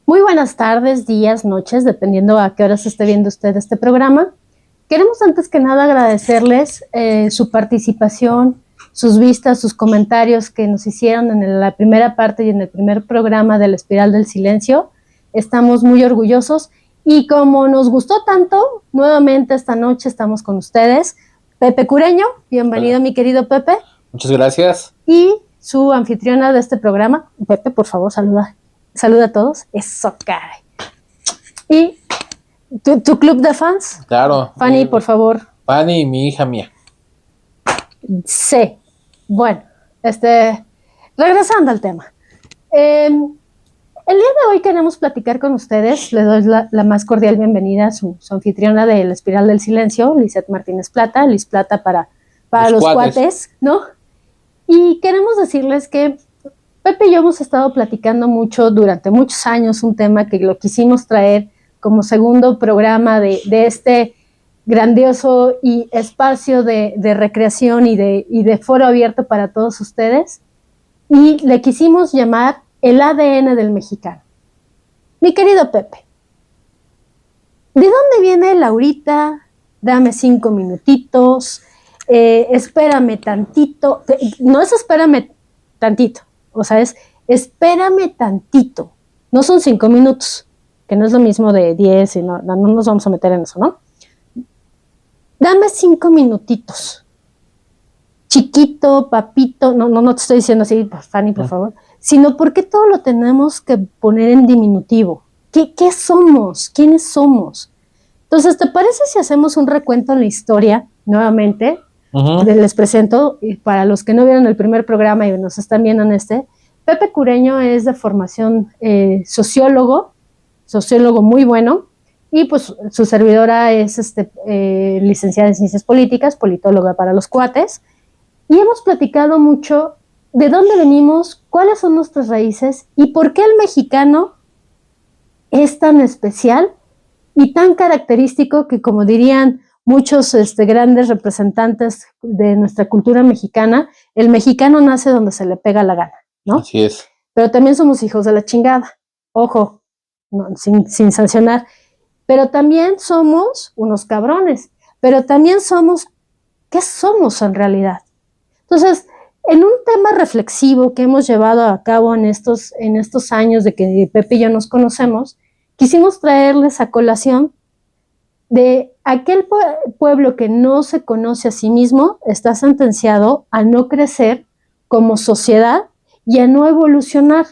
Muy buenas tardes, días, noches, dependiendo a qué horas esté viendo usted este programa. Queremos antes que nada agradecerles su participación, sus vistas, sus comentarios que nos hicieron en la primera parte y en el primer programa de La Espiral del Silencio. Estamos muy orgullosos y como nos gustó tanto, nuevamente esta noche estamos con ustedes. Pepe Cureño, bienvenido. Hola. Mi querido Pepe. Muchas gracias. Y su anfitriona de este programa, Pepe, por favor, saluda a todos. Eso, caray. Y tu club de fans. Claro. Fanny, por favor. Fanny, mi hija mía. Sí. Bueno, regresando al tema. El día de hoy queremos platicar con ustedes. Les doy la más cordial bienvenida a su anfitriona de La Espiral del Silencio, Lizeth Martínez Plata, Liz Plata para los cuates, ¿no? Y queremos decirles que Pepe y yo hemos estado platicando mucho durante muchos años un tema que lo quisimos traer como segundo programa de este grandioso y espacio de recreación y de foro abierto para todos ustedes, y le quisimos llamar el ADN del mexicano. Mi querido Pepe, ¿de dónde viene Laurita? Dame 5 minutitos, espérame tantito, no es espérame tantito, o sea, es espérame tantito, no son 5 minutos, que no es lo mismo de 10, y no nos vamos a meter en eso, ¿no? Dame 5 minutitos. Chiquito, papito, no te estoy diciendo así, Fanny, por favor, sino porque todo lo tenemos que poner en diminutivo. ¿Qué somos? ¿Quiénes somos? Entonces, ¿te parece si hacemos un recuento en la historia nuevamente? Les presento, para los que no vieron el primer programa y nos están viendo en este, Pepe Cureño es de formación sociólogo muy bueno, y pues su servidora es licenciada en Ciencias Políticas, politóloga para los cuates, y hemos platicado mucho de dónde venimos, cuáles son nuestras raíces y por qué el mexicano es tan especial y tan característico que, como dirían muchos grandes representantes de nuestra cultura mexicana, el mexicano nace donde se le pega la gana, ¿no? Así es. Pero también somos hijos de la chingada, ojo, no, sin sancionar, pero también somos unos cabrones, pero también somos, ¿qué somos en realidad? Entonces, en un tema reflexivo que hemos llevado a cabo en estos años de que Pepe y yo nos conocemos, quisimos traerles a colación de aquel pueblo que no se conoce a sí mismo, está sentenciado a no crecer como sociedad y a no evolucionar.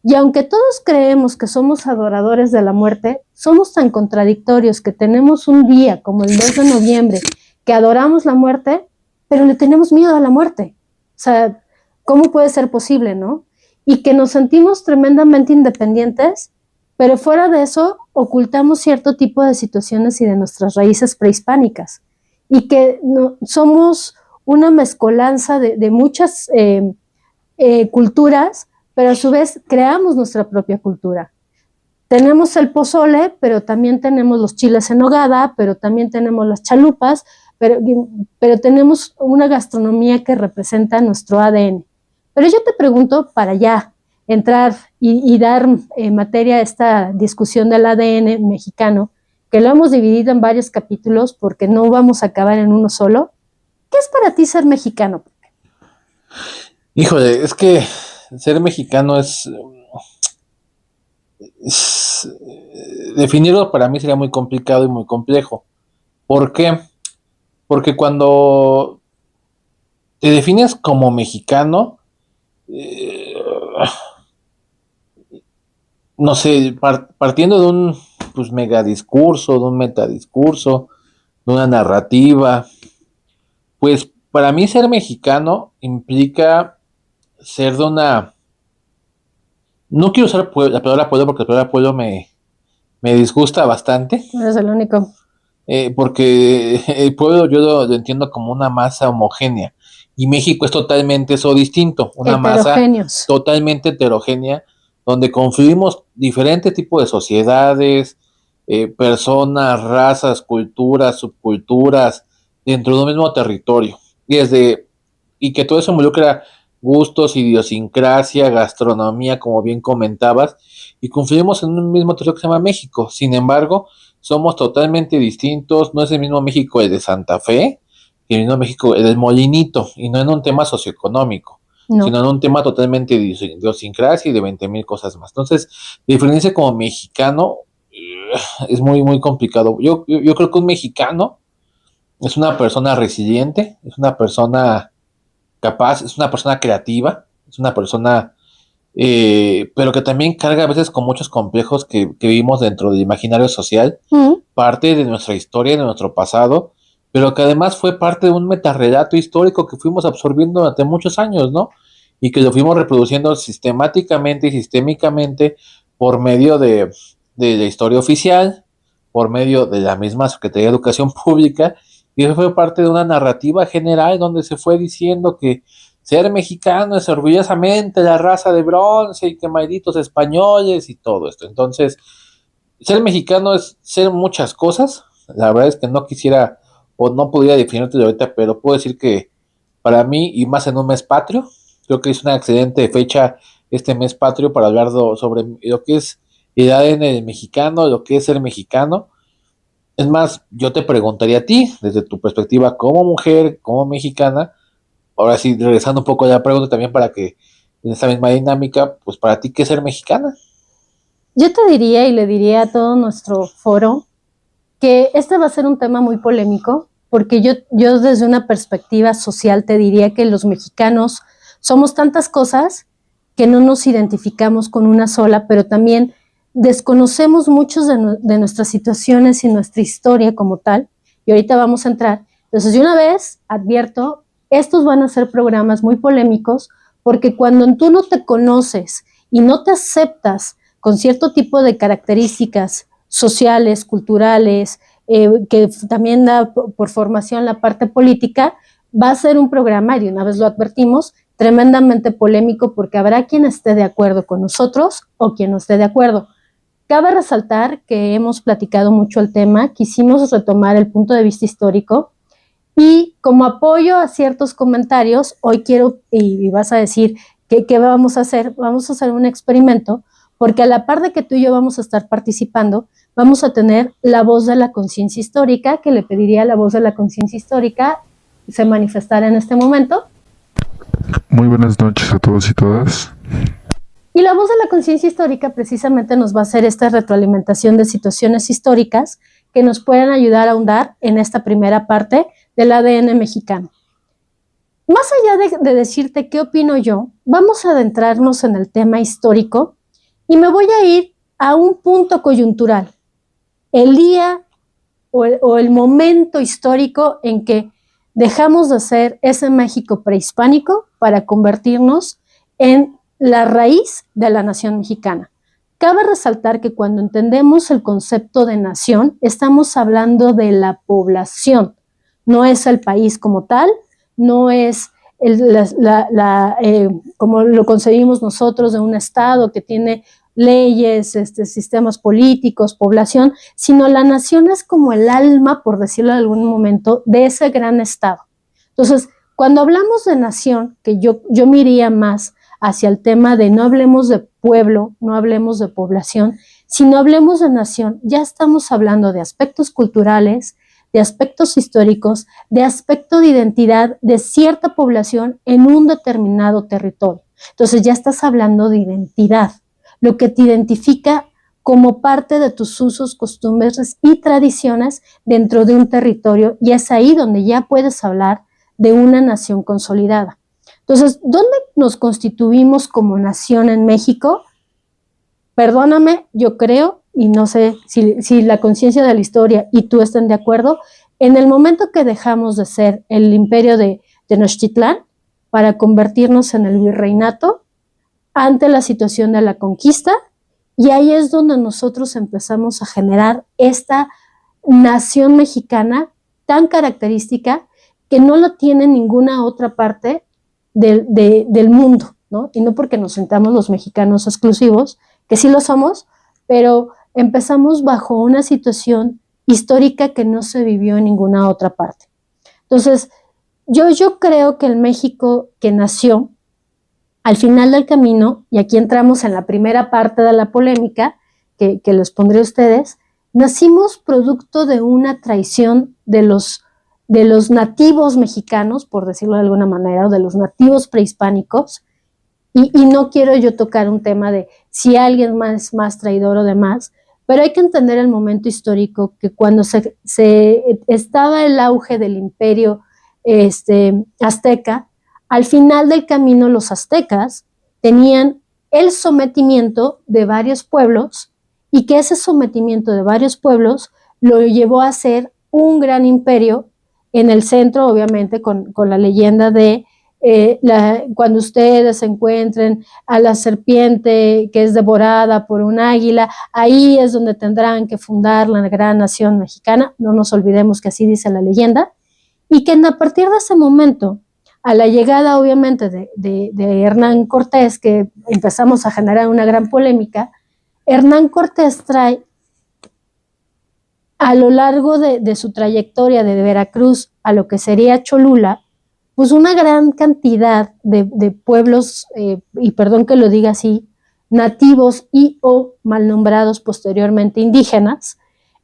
Y aunque todos creemos que somos adoradores de la muerte, somos tan contradictorios que tenemos un día como el 2 de noviembre que adoramos la muerte, pero le tenemos miedo a la muerte. O sea, ¿cómo puede ser posible, no? Y que nos sentimos tremendamente independientes, pero fuera de eso ocultamos cierto tipo de situaciones y de nuestras raíces prehispánicas. Y que somos una mezcolanza de muchas culturas, pero a su vez creamos nuestra propia cultura. Tenemos el pozole, pero también tenemos los chiles en nogada, pero también tenemos las chalupas, pero tenemos una gastronomía que representa nuestro ADN. Pero yo te pregunto, para ya entrar y dar materia a esta discusión del ADN mexicano, que lo hemos dividido en varios capítulos porque no vamos a acabar en uno solo, ¿qué es para ti ser mexicano? Híjole, es que ser mexicano es definirlo para mí sería muy complicado y muy complejo. ¿Por qué? Porque cuando te defines como mexicano, no sé, partiendo de un megadiscurso, de un metadiscurso, de una narrativa, pues para mí ser mexicano implica ser de una... No quiero usar la palabra pueblo porque la palabra pueblo me disgusta bastante. No eres el único. Porque el pueblo yo lo entiendo como una masa homogénea y México es totalmente eso distinto, una masa totalmente heterogénea donde confluimos diferentes tipos de sociedades, personas, razas, culturas, subculturas dentro de un mismo territorio y que todo eso involucra gustos, idiosincrasia, gastronomía, como bien comentabas, y confluimos en un mismo territorio que se llama México. Sin embargo, somos totalmente distintos, no es el mismo México el de Santa Fe, que el mismo México el del Molinito, y no en un tema socioeconómico, sino en un tema totalmente de idiosincrasia y de 20,000 cosas más. Entonces, diferencia como mexicano es muy, muy complicado. Yo creo que un mexicano es una persona resiliente, es una persona capaz, es una persona creativa, es una persona, pero que también carga a veces con muchos complejos que vivimos dentro del imaginario social, parte de nuestra historia, de nuestro pasado, pero que además fue parte de un metarrelato histórico que fuimos absorbiendo durante muchos años, ¿no? Y que lo fuimos reproduciendo sistemáticamente y sistémicamente por medio de la historia oficial, por medio de la misma Secretaría de Educación Pública, y eso fue parte de una narrativa general donde se fue diciendo que ser mexicano es orgullosamente la raza de bronce y que malditos españoles y todo esto. Entonces, ser mexicano es ser muchas cosas. La verdad es que no quisiera o no podría definirte ahorita, pero puedo decir que para mí, y más en un mes patrio, creo que es una excelente fecha este mes patrio para hablar sobre lo que es el ADN mexicano, lo que es ser mexicano. Es más, yo te preguntaría a ti, desde tu perspectiva como mujer, como mexicana, ahora sí, regresando un poco a la pregunta también para que en esta misma dinámica, pues para ti, ¿qué es ser mexicana? Yo te diría y le diría a todo nuestro foro que este va a ser un tema muy polémico, porque yo desde una perspectiva social te diría que los mexicanos somos tantas cosas que no nos identificamos con una sola, pero también desconocemos muchos de nuestras situaciones y nuestra historia como tal, y ahorita vamos a entrar. Entonces, de una vez advierto, estos van a ser programas muy polémicos, porque cuando tú no te conoces y no te aceptas con cierto tipo de características sociales, culturales, que también da por formación la parte política, va a ser un programa, y una vez lo advertimos, tremendamente polémico, porque habrá quien esté de acuerdo con nosotros o quien no esté de acuerdo. Cabe resaltar que hemos platicado mucho el tema, quisimos retomar el punto de vista histórico, y como apoyo a ciertos comentarios, hoy quiero, y vas a decir, ¿qué vamos a hacer? Vamos a hacer un experimento, porque a la par de que tú y yo vamos a estar participando, vamos a tener la voz de la conciencia histórica, que le pediría a la voz de la conciencia histórica se manifestara en este momento. Muy buenas noches a todos y todas. Y la voz de la conciencia histórica precisamente nos va a hacer esta retroalimentación de situaciones históricas que nos pueden ayudar a ahondar en esta primera parte del ADN mexicano. Más allá de decirte qué opino yo, vamos a adentrarnos en el tema histórico y me voy a ir a un punto coyuntural, el día o el momento histórico en que dejamos de ser ese México prehispánico para convertirnos en la raíz de la nación mexicana. Cabe resaltar que cuando entendemos el concepto de nación, estamos hablando de la población, no es el país como tal, no es como lo concebimos nosotros de un estado que tiene leyes, sistemas políticos, población, sino la nación es como el alma, por decirlo de algún momento, de ese gran estado. Entonces, cuando hablamos de nación, que yo me iría más hacia el tema de no hablemos de pueblo, no hablemos de población, sino hablemos de nación, ya estamos hablando de aspectos culturales, de aspectos históricos, de aspecto de identidad de cierta población en un determinado territorio. Entonces ya estás hablando de identidad, lo que te identifica como parte de tus usos, costumbres y tradiciones dentro de un territorio, y es ahí donde ya puedes hablar de una nación consolidada. Entonces, ¿dónde nos constituimos como nación en México? Perdóname, yo creo, y no sé si la conciencia de la historia y tú estén de acuerdo, en el momento que dejamos de ser el imperio de Tenochtitlán para convertirnos en el virreinato ante la situación de la conquista, y ahí es donde nosotros empezamos a generar esta nación mexicana tan característica que no lo tiene ninguna otra parte del mundo, ¿no? Y no porque nos sintamos los mexicanos exclusivos, que sí lo somos, pero empezamos bajo una situación histórica que no se vivió en ninguna otra parte. Entonces, yo creo que el México que nació al final del camino, y aquí entramos en la primera parte de la polémica que les pondré a ustedes, nacimos producto de una traición de los nativos mexicanos, por decirlo de alguna manera, o de los nativos prehispánicos, y no quiero yo tocar un tema de si alguien es más traidor o demás, pero hay que entender el momento histórico que cuando se estaba el auge del imperio azteca, al final del camino los aztecas tenían el sometimiento de varios pueblos y que ese sometimiento de varios pueblos lo llevó a ser un gran imperio en el centro, obviamente, con la leyenda de cuando ustedes encuentren a la serpiente que es devorada por un águila, ahí es donde tendrán que fundar la gran nación mexicana. No nos olvidemos que así dice la leyenda, y que a partir de ese momento, a la llegada obviamente de Hernán Cortés, que empezamos a generar una gran polémica, Hernán Cortés trae a lo largo de su trayectoria de Veracruz a lo que sería Cholula, pues una gran cantidad de pueblos, y perdón que lo diga así, nativos y o mal nombrados posteriormente indígenas,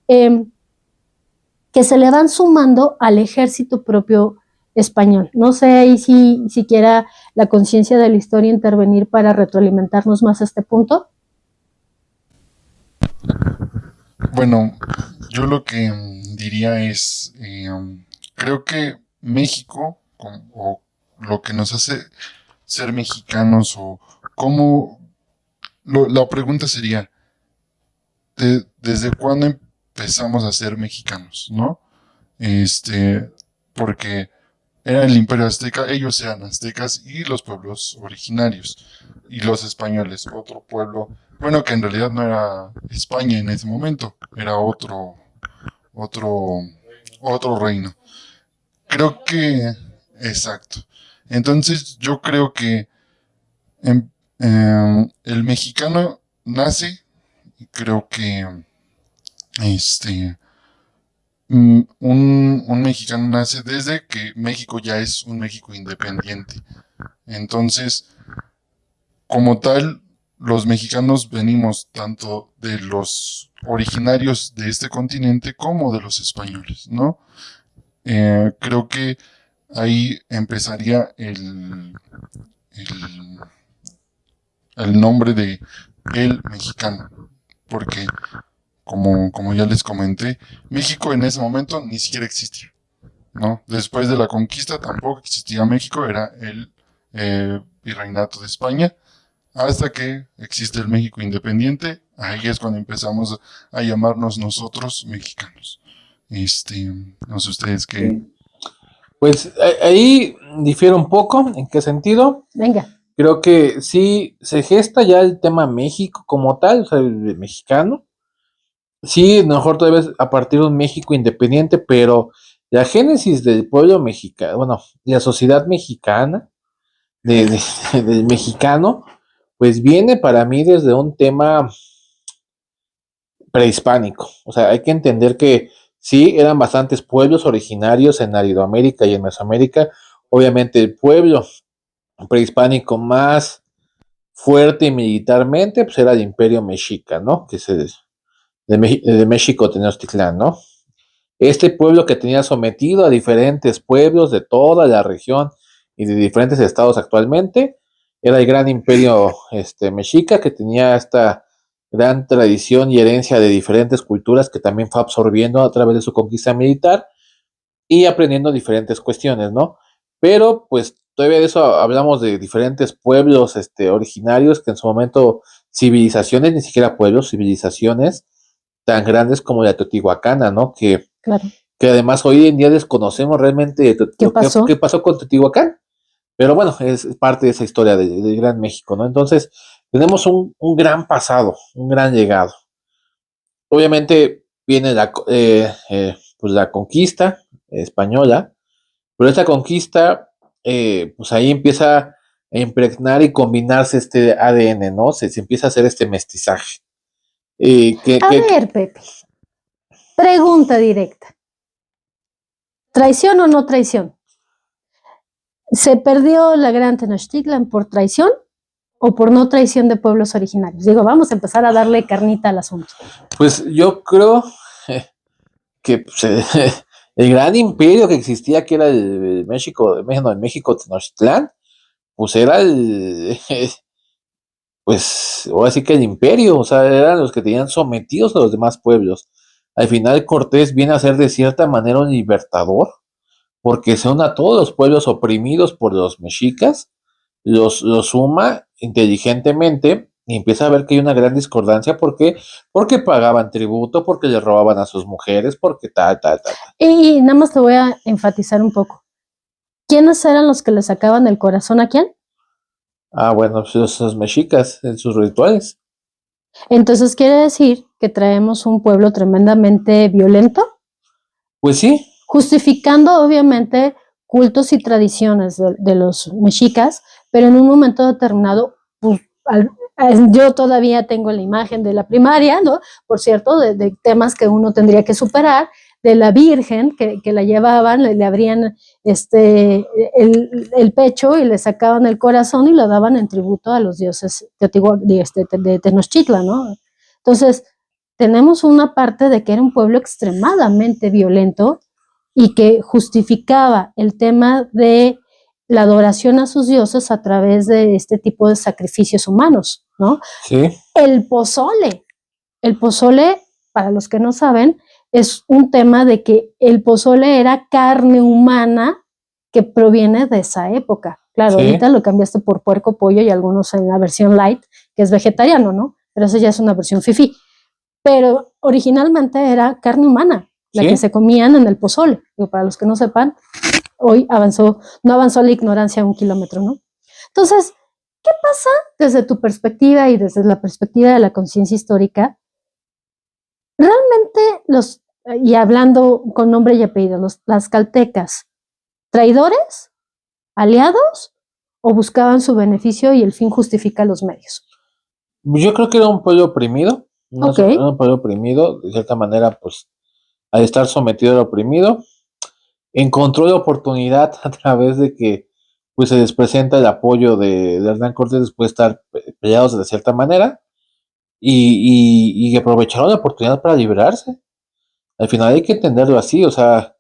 que se le van sumando al ejército propio español. No sé ahí si quiera la conciencia de la historia intervenir para retroalimentarnos más a este punto. Bueno, yo lo que diría es, creo que México, o lo que nos hace ser mexicanos, o cómo, la pregunta sería, ¿desde cuándo empezamos a ser mexicanos, no? Porque era el Imperio Azteca, ellos eran aztecas y los pueblos originarios, y los españoles, otro pueblo, bueno, que en realidad no era España en ese momento, era otro reino. Creo que, exacto. Entonces yo creo que el mexicano nace, creo que un mexicano nace desde que México ya es un México independiente. Entonces, como tal, los mexicanos venimos tanto de los originarios de este continente como de los españoles, ¿no? Creo que ahí empezaría el nombre de el mexicano, porque como ya les comenté, México en ese momento ni siquiera existía, ¿no? Después de la conquista tampoco existía México, era el virreinato de España, hasta que existe el México independiente. Ahí es cuando empezamos a llamarnos nosotros mexicanos. No sé ustedes qué. Pues ahí difiere un poco. ¿En qué sentido? Venga. Creo que sí se gesta ya el tema México como tal, o sea, el mexicano. Sí, a lo mejor todavía es a partir de un México independiente, pero la génesis del pueblo mexicano, bueno, de la sociedad mexicana, del mexicano, pues viene para mí desde un tema prehispánico. O sea, hay que entender que sí, eran bastantes pueblos originarios en Aridoamérica y en Mesoamérica. Obviamente el pueblo prehispánico más fuerte militarmente, pues era el Imperio Mexica, ¿no? Que se de México Tenochtitlán, ¿no? Este pueblo que tenía sometido a diferentes pueblos de toda la región y de diferentes estados actualmente, era el gran imperio mexica, que tenía esta gran tradición y herencia de diferentes culturas que también fue absorbiendo a través de su conquista militar y aprendiendo diferentes cuestiones, ¿no? Pero pues todavía de eso hablamos de diferentes pueblos originarios que en su momento civilizaciones, ni siquiera pueblos, civilizaciones tan grandes como la Teotihuacana, ¿no? Claro. Que además hoy en día desconocemos realmente qué pasó con Teotihuacán, pero bueno, es parte de esa historia del Gran México, ¿no? Entonces, tenemos un gran pasado, un gran legado. Obviamente viene pues la conquista española, pero esta conquista, pues ahí empieza a impregnar y combinarse este ADN, ¿no? Se empieza a hacer este mestizaje. Ver, Pepe, pregunta directa. ¿Traición o no traición? ¿Se perdió la gran Tenochtitlan por traición o por no traición de pueblos originarios? Digo, vamos a empezar a darle carnita al asunto. Pues yo creo que pues, el gran imperio que existía, que era el México Tenochtitlán, pues era pues ahora sí que el imperio, o sea, eran los que tenían sometidos a los demás pueblos. Al final Cortés viene a ser de cierta manera un libertador, porque se une a todos los pueblos oprimidos por los mexicas, los suma inteligentemente y empieza a ver que hay una gran discordancia. ¿Por qué? Porque pagaban tributo, porque le robaban a sus mujeres, porque tal. Y nada más te voy a enfatizar un poco. ¿Quiénes eran los que le sacaban el corazón a quién? Bueno, pues los mexicas en sus rituales. Entonces quiere decir que traemos un pueblo tremendamente violento. Pues sí. Justificando obviamente cultos y tradiciones de los mexicas, pero en un momento determinado, pues, yo todavía tengo la imagen de la primaria, ¿no? Por cierto, de temas que uno tendría que superar, de la Virgen que la llevaban, le abrían el pecho y le sacaban el corazón y lo daban en tributo a los dioses de Tenochtitlan, ¿no? Entonces, tenemos una parte de que era un pueblo extremadamente violento y que justificaba el tema de la adoración a sus dioses a través de este tipo de sacrificios humanos, ¿no? Sí. El pozole, para los que no saben, es un tema de que el pozole era carne humana que proviene de esa época. Claro, sí. Ahorita lo cambiaste por puerco, pollo y algunos en la versión light, que es vegetariano, ¿no? Pero eso ya es una versión fifí. Pero originalmente era carne humana, la que se comían en el pozole. Para los que no sepan, hoy no avanzó la ignorancia 1 kilómetro, ¿no? Entonces, ¿qué pasa desde tu perspectiva y desde la perspectiva de la conciencia histórica? Realmente y hablando con nombre y apellido, las tlaxcaltecas, ¿traidores? ¿Aliados? ¿O buscaban su beneficio y el fin justifica los medios? Yo creo que era un pueblo oprimido. Era un pueblo oprimido, de cierta manera, pues, al estar sometido al oprimido, encontró la oportunidad a través de que pues se les presenta el apoyo de Hernán Cortés después de estar peleados de cierta manera y aprovecharon la oportunidad para liberarse. Al final hay que entenderlo así, o sea,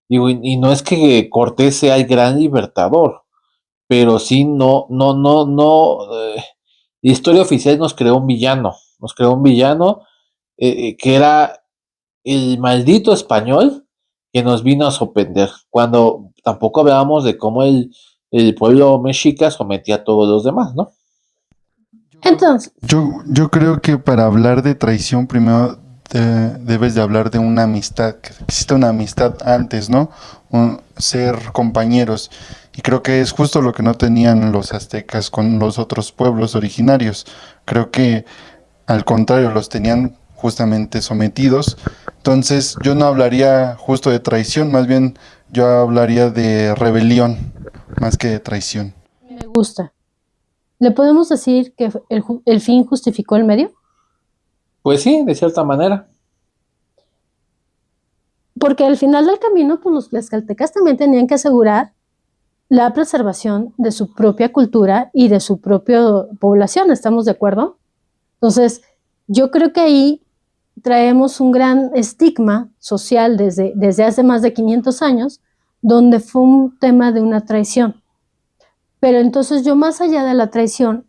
digo, y no es que Cortés sea el gran libertador, pero sí la historia oficial nos creó un villano que era el maldito español que nos vino a sorprender, cuando tampoco hablábamos de cómo el pueblo mexica sometía a todos los demás, ¿no? Entonces, yo creo que para hablar de traición primero debes de hablar de una amistad, que existe una amistad antes, ¿no? Ser compañeros. Y creo que es justo lo que no tenían los aztecas con los otros pueblos originarios. Creo que al contrario, los tenían justamente sometidos. Entonces yo no hablaría justo de traición, más bien yo hablaría de rebelión, más que de traición. Me gusta. ¿Le podemos decir que el fin justificó el medio? Pues sí, de cierta manera. Porque al final del camino, pues los tlaxcaltecas también tenían que asegurar la preservación de su propia cultura y de su propia población, ¿estamos de acuerdo? Entonces, yo creo que ahí traemos un gran estigma social desde hace más de 500 años, donde fue un tema de una traición. Pero entonces yo, más allá de la traición,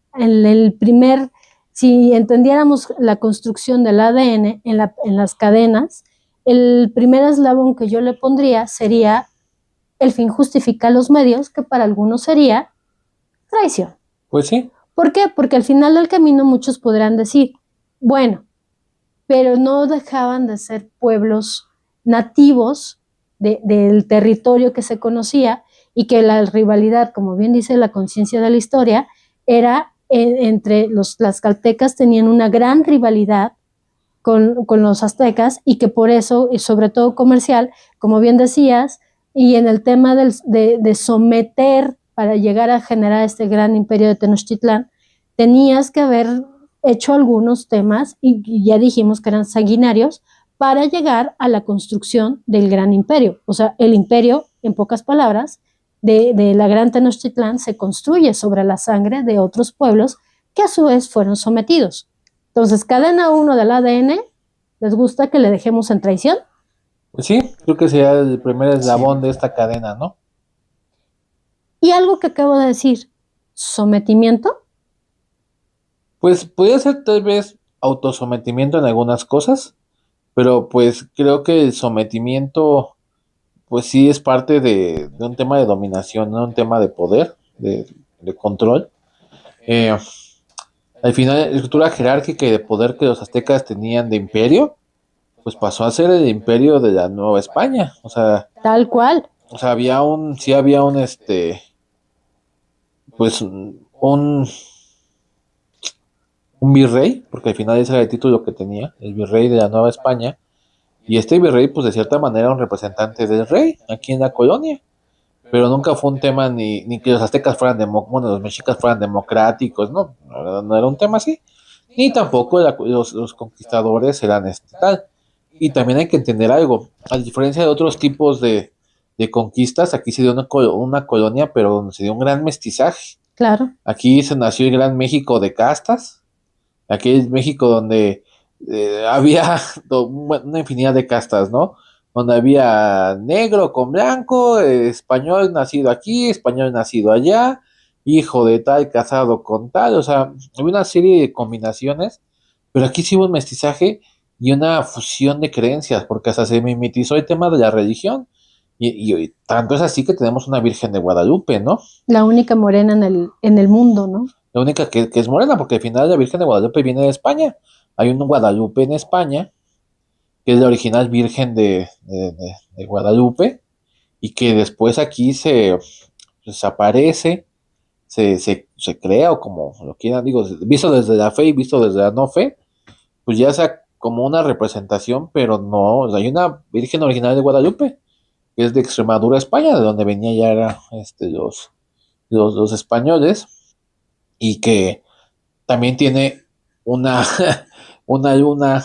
si entendiéramos la construcción del ADN en las cadenas, el primer eslabón que yo le pondría sería el fin justifica los medios, que para algunos sería traición. Pues sí. ¿Por qué? Porque al final del camino muchos podrán decir, bueno, pero no dejaban de ser pueblos nativos del territorio que se conocía, y que la rivalidad, como bien dice la conciencia de la historia, era entre los tlaxcaltecas, tenían una gran rivalidad con los aztecas, y que por eso, y sobre todo comercial, como bien decías, y en el tema de someter para llegar a generar este gran imperio de Tenochtitlán, tenías que haber hecho algunos temas, y ya dijimos que eran sanguinarios, para llegar a la construcción del gran imperio. O sea, el imperio, en pocas palabras, de la gran Tenochtitlán se construye sobre la sangre de otros pueblos que a su vez fueron sometidos. Entonces, cadena 1 del ADN, ¿les gusta que le dejemos en traición? Pues sí, creo que sería el primer eslabón de esta cadena, ¿no? Y algo que acabo de decir, sometimiento. Pues podría ser tal vez autosometimiento en algunas cosas, pero pues creo que el sometimiento, pues sí es parte de un tema de dominación, ¿no? Un tema de poder, de control. Eh, Al final, la estructura jerárquica y de poder que los aztecas tenían de imperio, pues pasó a ser el imperio de la Nueva España. Tal cual. Sí había un, pues un virrey, porque al final ese era el título que tenía, el virrey de la Nueva España, y este virrey, pues de cierta manera, era un representante del rey aquí en la colonia, pero nunca fue un tema ni que los aztecas fueran bueno, los mexicas fueran democráticos, no era un tema así, ni tampoco los conquistadores eran tal. Y también hay que entender algo, a diferencia de otros tipos de conquistas, aquí se dio una colonia, pero donde se dio un gran mestizaje. Claro. Aquí se nació el Gran México de castas, aquí es México donde había una infinidad de castas, ¿no? Donde había negro con blanco, español nacido aquí, español nacido allá, hijo de tal, casado con tal, o sea, había una serie de combinaciones, pero aquí sí hubo un mestizaje y una fusión de creencias, porque hasta se mimetizó el tema de la religión, y tanto es así que tenemos una Virgen de Guadalupe, ¿no? La única morena en el mundo, ¿no? La única que es morena, porque al final la Virgen de Guadalupe viene de España. Hay un Guadalupe en España, que es la original Virgen de Guadalupe, y que después aquí se desaparece, se crea, o como lo quieran, digo, visto desde la fe y visto desde la no fe, pues ya sea como una representación, pero no, o sea, hay una Virgen original de Guadalupe, que es de Extremadura, España, de donde venía ya era, los españoles, y que también tiene una, una luna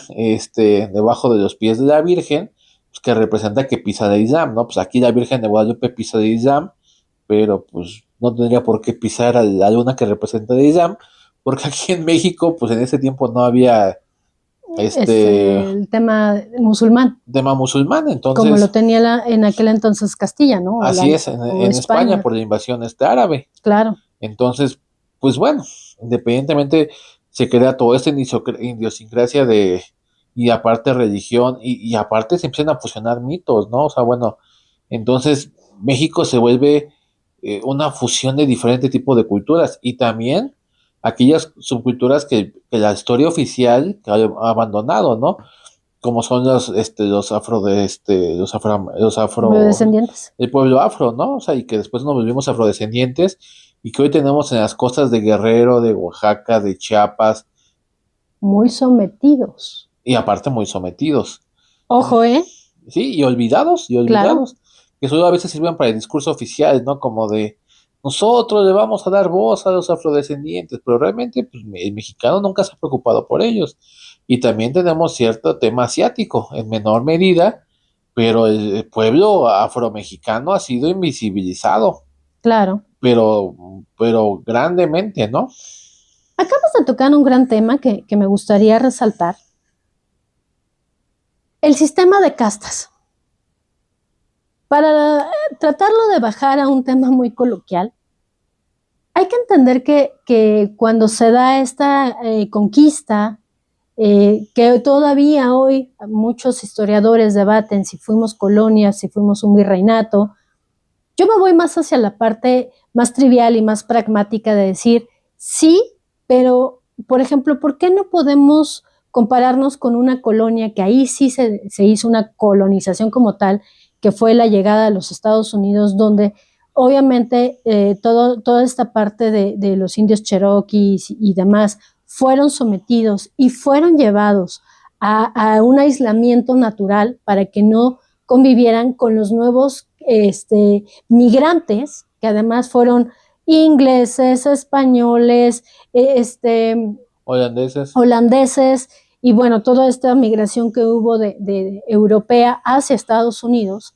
debajo de los pies de la Virgen, pues, que representa que pisa de Islam, ¿no? Pues aquí la Virgen de Guadalupe pisa de Islam, pero pues no tendría por qué pisar a la luna que representa de Islam, porque aquí en México, pues en ese tiempo no había el tema musulmán. tema musulmán, entonces. Como lo tenía en aquel entonces Castilla, ¿no? Así es, en España por la invasión árabe. Claro. Entonces, pues bueno, independientemente se crea toda esta idiosincrasia y aparte religión, y aparte se empiezan a fusionar mitos, ¿no? O sea, bueno, entonces México se vuelve una fusión de diferentes tipos de culturas, y también aquellas subculturas que la historia oficial ha abandonado, ¿no? Como son afrodescendientes. El pueblo afro, ¿no? O sea, y que después nos volvimos afrodescendientes, y que hoy tenemos en las costas de Guerrero, de Oaxaca, de Chiapas. Muy sometidos. Y aparte muy sometidos. Ojo, ¿eh? Sí, y olvidados, claro. Que solo a veces sirven para el discurso oficial, ¿no? Como de, nosotros le vamos a dar voz a los afrodescendientes, pero realmente pues, el mexicano nunca se ha preocupado por ellos. Y también tenemos cierto tema asiático, en menor medida, pero el pueblo afromexicano ha sido invisibilizado. Claro. Pero grandemente, ¿no? Acabas de tocar un gran tema que me gustaría resaltar. El sistema de castas. Para tratarlo de bajar a un tema muy coloquial, hay que entender que cuando se da esta conquista, que todavía hoy muchos historiadores debaten si fuimos colonias, si fuimos un virreinato, yo me voy más hacia la parte más trivial y más pragmática de decir, sí, pero, por ejemplo, ¿por qué no podemos compararnos con una colonia que ahí sí se hizo una colonización como tal, que fue la llegada a los Estados Unidos, donde obviamente toda esta parte de los indios cherokees y demás fueron sometidos y fueron llevados a un aislamiento natural para que no convivieran con los nuevos migrantes, que además fueron ingleses, españoles, holandeses, y bueno, toda esta migración que hubo de europea hacia Estados Unidos,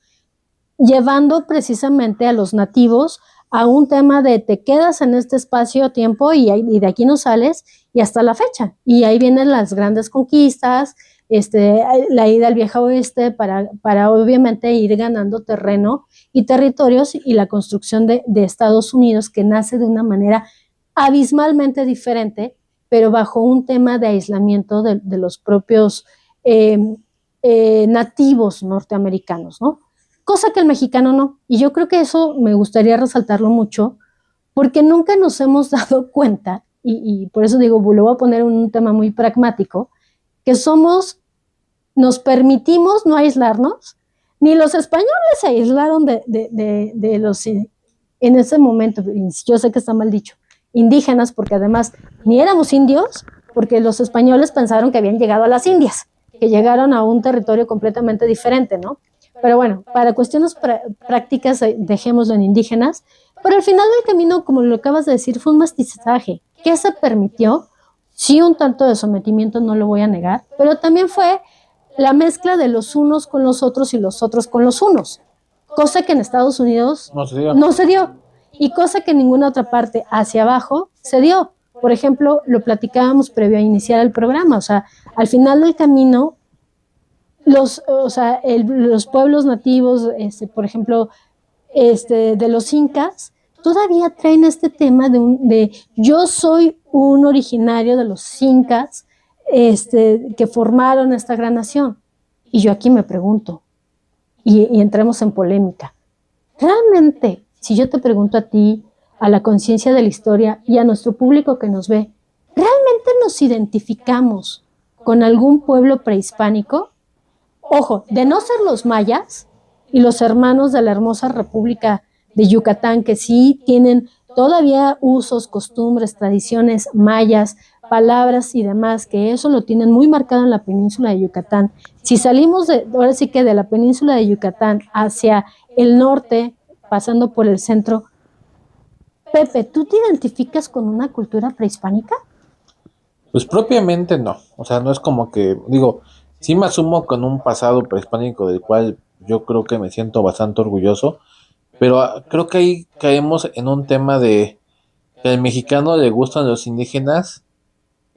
llevando precisamente a los nativos a un tema de te quedas en este espacio-tiempo y de aquí no sales, y hasta la fecha. Y ahí vienen las grandes conquistas, la ida al viejo oeste para obviamente ir ganando terreno y territorios, y la construcción de Estados Unidos, que nace de una manera abismalmente diferente, pero bajo un tema de aislamiento de los propios nativos norteamericanos, ¿no? Cosa que el mexicano no. Y yo creo que eso me gustaría resaltarlo mucho, porque nunca nos hemos dado cuenta, y por eso digo, lo voy a poner en un tema muy pragmático, que nos permitimos no aislarnos, ni los españoles se aislaron de los, en ese momento, yo sé que está mal dicho, indígenas, porque además ni éramos indios, porque los españoles pensaron que habían llegado a las Indias, que llegaron a un territorio completamente diferente, ¿no? Pero bueno, para cuestiones prácticas dejémoslo en indígenas, pero al final del camino, como lo acabas de decir, fue un mestizaje. ¿Qué se permitió? Sí, un tanto de sometimiento, no lo voy a negar, pero también fue la mezcla de los unos con los otros y los otros con los unos, cosa que en Estados Unidos no se dio, y cosa que en ninguna otra parte hacia abajo se dio. Por ejemplo, lo platicábamos previo a iniciar el programa, o sea, al final del camino, los pueblos nativos, por ejemplo, de los incas, todavía traen este tema de yo soy un originario de los incas, que formaron esta gran nación. Y yo aquí me pregunto, y entremos en polémica, realmente, si yo te pregunto a ti, a la conciencia de la historia y a nuestro público que nos ve, ¿realmente nos identificamos con algún pueblo prehispánico? Ojo, de no ser los mayas y los hermanos de la hermosa República de Yucatán, que sí tienen todavía usos, costumbres, tradiciones mayas, palabras y demás, que eso lo tienen muy marcado en la península de Yucatán. Si salimos ahora sí que de la península de Yucatán hacia el norte, pasando por el centro, Pepe, ¿tú te identificas con una cultura prehispánica? Pues propiamente no, o sea, no es como que, digo, sí me asumo con un pasado prehispánico del cual yo creo que me siento bastante orgulloso, pero creo que ahí caemos en un tema de que al mexicano le gustan los indígenas,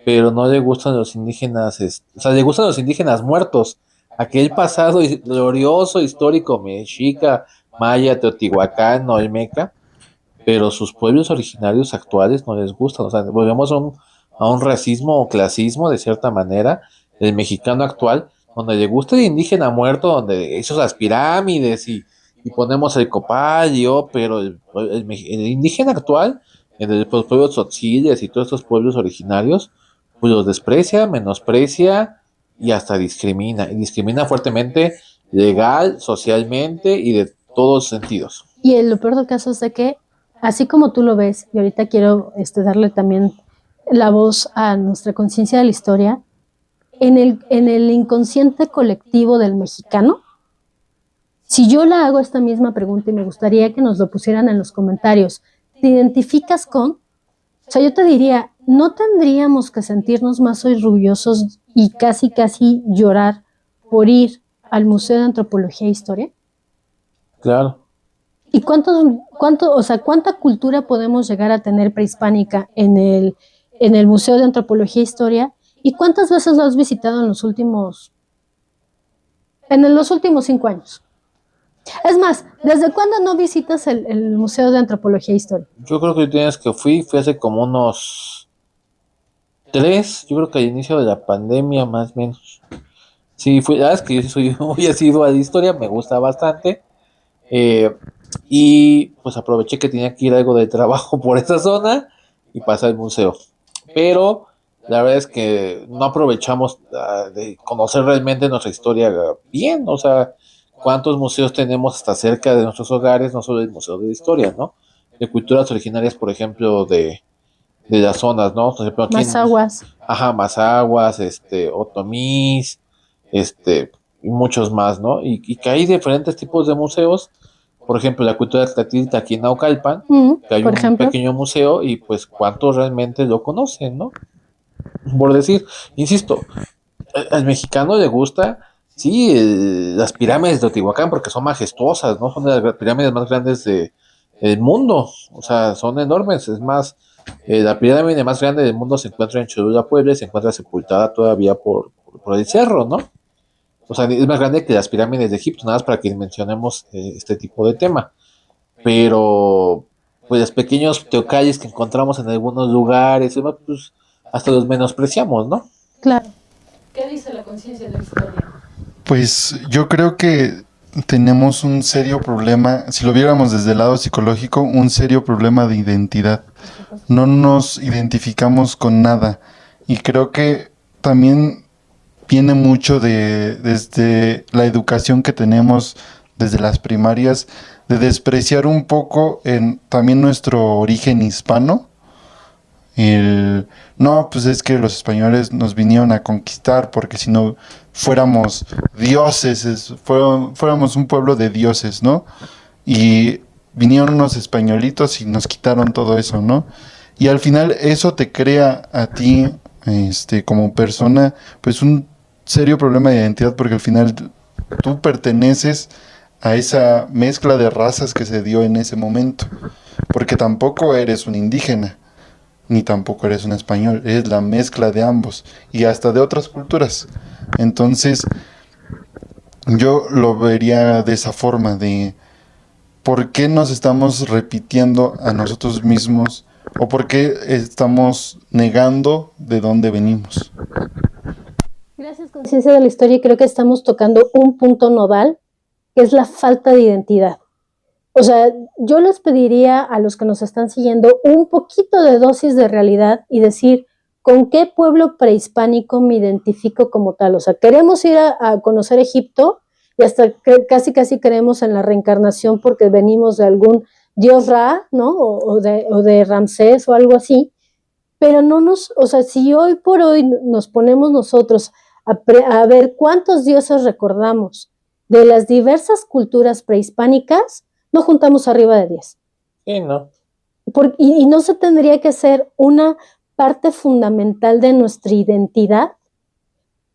pero no le gustan los indígenas, o sea, le gustan los indígenas muertos, aquel pasado glorioso, histórico, mexica, maya, teotihuacán, olmeca, pero sus pueblos originarios actuales no les gustan, o sea, volvemos a un racismo o clasismo de cierta manera, el mexicano actual, donde le gusta el indígena muerto, donde hizo las pirámides y ponemos el copal pero el indígena actual, los pueblos tzotziles y todos estos pueblos originarios, pues los desprecia, menosprecia y hasta discrimina, y discrimina fuertemente, legal, socialmente y de todos sentidos. Y lo peor del caso es de que, así como tú lo ves, y ahorita quiero darle también la voz a nuestra conciencia de la historia, en el inconsciente colectivo del mexicano, si yo le hago esta misma pregunta y me gustaría que nos lo pusieran en los comentarios, ¿te identificas con? O sea, yo te diría, ¿no tendríamos que sentirnos más orgullosos y casi llorar por ir al Museo de Antropología e Historia? Claro. ¿Y cuánta cultura podemos llegar a tener prehispánica en el Museo de Antropología e Historia? ¿Y cuántas veces lo has visitado en los últimos 5 años? Es más, ¿desde cuándo no visitas el Museo de Antropología e Historia? Yo creo que tienes que fui hace como unos 3, yo creo que al inicio de la pandemia más o menos. Sí, la verdad es que yo soy muy asiduo a la historia, me gusta bastante. Y pues aproveché que tenía que ir algo de trabajo por esta zona y pasé al museo. Pero la verdad es que no aprovechamos de conocer realmente nuestra historia bien, o sea, cuántos museos tenemos hasta cerca de nuestros hogares, no solo el Museo de Historia, ¿no? De culturas originarias, por ejemplo, de las zonas, ¿no? Por ejemplo, aquí Mazahuas. Mazahuas, Otomís, y muchos más, ¿no? Y que hay diferentes tipos de museos, por ejemplo, la cultura tlatilita aquí en Naucalpan, que hay un pequeño museo y pues cuántos realmente lo conocen, ¿no? Por decir, insisto, al mexicano le gusta, sí, las pirámides de Teotihuacán porque son majestuosas, ¿no? Son de las pirámides más grandes de el mundo, o sea, son enormes. Es más, la pirámide más grande del mundo se encuentra en Cholula, Puebla, y se encuentra sepultada todavía por el cerro, ¿no? O sea, es más grande que las pirámides de Egipto, nada más para que mencionemos este tipo de tema. Pero, pues, los pequeños teocallis que encontramos en algunos lugares, pues, hasta los menospreciamos, ¿no? Claro. ¿Qué dice la conciencia de la historia? Pues yo creo que tenemos un serio problema, si lo viéramos desde el lado psicológico, un serio problema de identidad. No nos identificamos con nada. Y creo que también viene mucho desde la educación que tenemos desde las primarias, de despreciar un poco también nuestro origen hispano. No, pues es que los españoles nos vinieron a conquistar, porque si no fuéramos dioses, fuéramos un pueblo de dioses, ¿no? Y vinieron unos españolitos y nos quitaron todo eso, ¿no? Y al final eso te crea a ti, como persona, pues un serio problema de identidad, porque al final tú perteneces a esa mezcla de razas que se dio en ese momento, porque tampoco eres un indígena, ni tampoco eres un español, eres la mezcla de ambos y hasta de otras culturas. Entonces, yo lo vería de esa forma, de por qué nos estamos repitiendo a nosotros mismos o por qué estamos negando de dónde venimos. Gracias, conciencia de la historia, y creo que estamos tocando un punto nodal, que es la falta de identidad. O sea, yo les pediría a los que nos están siguiendo un poquito de dosis de realidad y decir, ¿con qué pueblo prehispánico me identifico como tal? O sea, queremos ir a conocer Egipto y hasta casi creemos en la reencarnación porque venimos de algún dios Ra, ¿no? O de Ramsés o algo así. Pero no o sea, si hoy por hoy nos ponemos nosotros a ver cuántos dioses recordamos de las diversas culturas prehispánicas, no juntamos arriba de 10. Sí, ¿no? Y no se tendría que ser una parte fundamental de nuestra identidad,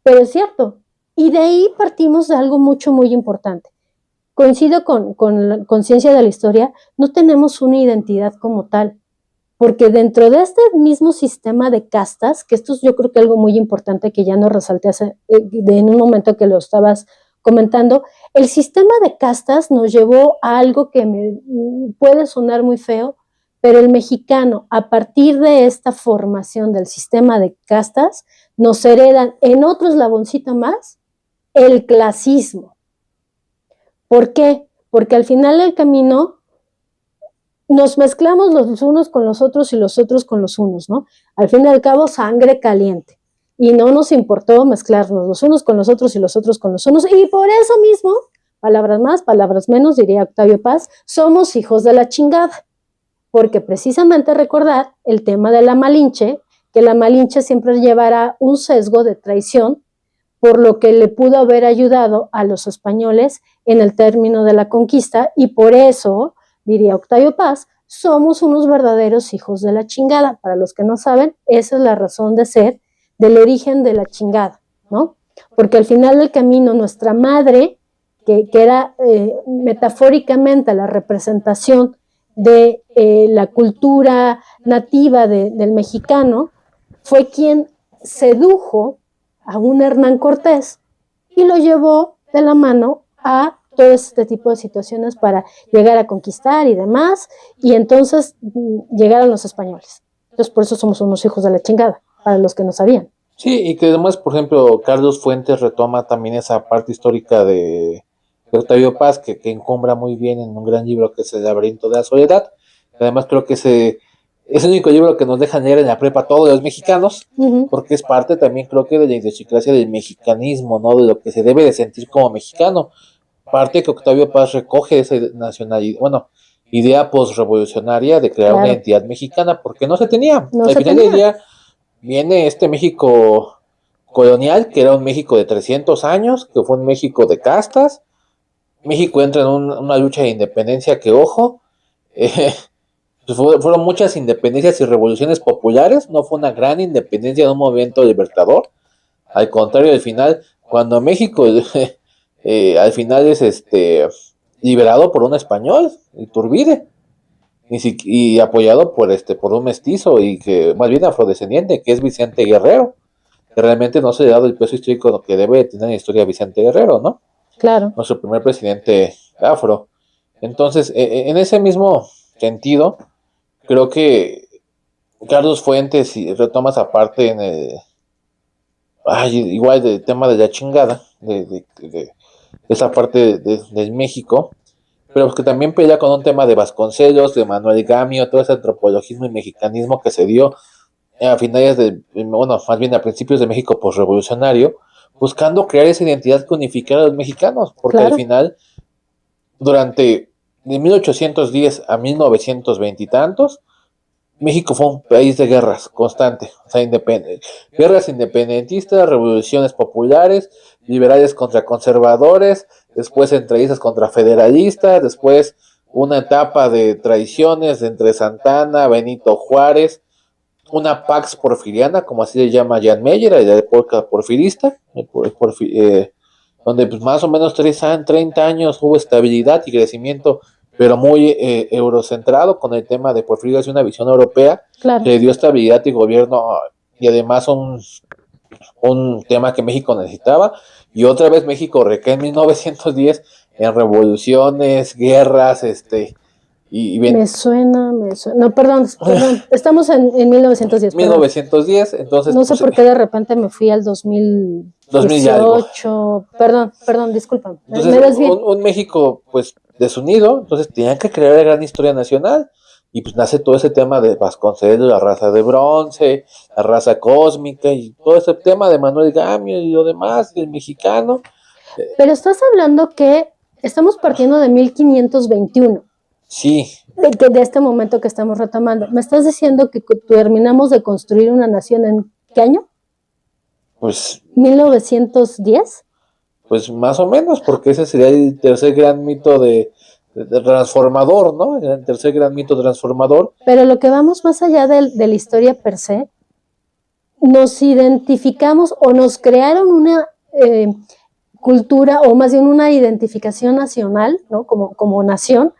pero es cierto. Y de ahí partimos de algo muy importante. Coincido con la conciencia de la historia, no tenemos una identidad como tal, porque dentro de este mismo sistema de castas, que esto es yo creo que algo muy importante que ya no resalté en un momento que lo estabas comentando, el sistema de castas nos llevó a algo que me puede sonar muy feo, pero el mexicano, a partir de esta formación del sistema de castas, nos heredan en otro eslaboncito más el clasismo. ¿Por qué? Porque al final del camino nos mezclamos los unos con los otros y los otros con los unos, ¿no? Al fin y al cabo, sangre caliente. Y no nos importó mezclarnos los unos con los otros y los otros con los unos. Y por eso mismo, palabras más, palabras menos, diría Octavio Paz, somos hijos de la chingada. Porque precisamente recordar el tema de la Malinche, que la Malinche siempre llevará un sesgo de traición, por lo que le pudo haber ayudado a los españoles en el término de la conquista, y por eso, diría Octavio Paz, somos unos verdaderos hijos de la chingada. Para los que no saben, esa es la razón de ser del origen de la chingada, ¿no? Porque al final del camino, nuestra madre, que era metafóricamente la representación de la cultura nativa del mexicano, fue quien sedujo a un Hernán Cortés y lo llevó de la mano a todo este tipo de situaciones para llegar a conquistar y demás, y entonces llegaron los españoles. Entonces por eso somos unos hijos de la chingada, para los que no sabían. Sí, y que además, por ejemplo, Carlos Fuentes retoma también esa parte histórica de Octavio Paz, que encumbra muy bien en un gran libro que es El laberinto de la soledad. Además creo que es el único libro que nos dejan leer en la prepa todos los mexicanos, porque es parte también creo que de la idiosincrasia del mexicanismo, ¿no? De lo que se debe de sentir como mexicano. Parte que Octavio Paz recoge esa nacionalidad, bueno, idea postrevolucionaria de crear una identidad mexicana, porque no se tenía. Al final del día viene este México colonial, que era un México de 300 años, que fue un México de castas. México entra en una lucha de independencia que, ojo, pues fueron muchas independencias y revoluciones populares, no fue una gran independencia de un movimiento libertador. Al contrario, al final, cuando México al final es liberado por un español, Iturbide. y apoyado por un mestizo y que más bien afrodescendiente, que es Vicente Guerrero, que realmente no se le ha dado el peso histórico que debe tener en la historia Vicente Guerrero, ¿no? Claro. Nuestro primer presidente afro. Entonces, en ese mismo sentido, creo que Carlos Fuentes, si retomas aparte en igual del tema de la chingada, de esa parte de México, pero que también pelea con un tema de Vasconcelos, de Manuel Gamio, todo ese antropologismo y mexicanismo que se dio a finales bueno, más bien a principios de México posrevolucionario, buscando crear esa identidad que unificara a los mexicanos, porque al final, durante de 1810 a 1920 y tantos, México fue un país de guerras constante, o sea, guerras independentistas, revoluciones populares, liberales contra conservadores, después entrevistas contra federalistas, después una etapa de traiciones entre Santana, Benito Juárez, una Pax porfiriana, como así le llama Jan Meyer, la época porfirista, donde pues más o menos 30 años hubo estabilidad y crecimiento, pero muy eurocentrado con el tema de Porfirio, es una visión europea, claro, que le dio estabilidad y gobierno, y además un tema que México necesitaba, y otra vez México recae en 1910 en revoluciones, guerras, me suena. No, perdón, estamos en 1910, perdón. 1910, entonces... No sé por qué de repente me fui al 2018. Perdón, disculpa. Entonces, un México, pues, desunido, entonces tenían que crear la gran historia nacional, y pues nace todo ese tema de Vasconcelos, la raza de bronce, la raza cósmica, y todo ese tema de Manuel Gamio y lo demás, del mexicano. Pero estás hablando que estamos partiendo de 1521. Sí. De este momento que estamos retomando. ¿Me estás diciendo que terminamos de construir una nación en qué año? Pues... ¿1910? Pues más o menos, porque ese sería el tercer gran mito de transformador, ¿no? El tercer gran mito transformador. Pero lo que vamos más allá de la historia per se, nos identificamos o nos crearon una cultura, o más bien una identificación nacional, ¿no? Como nación,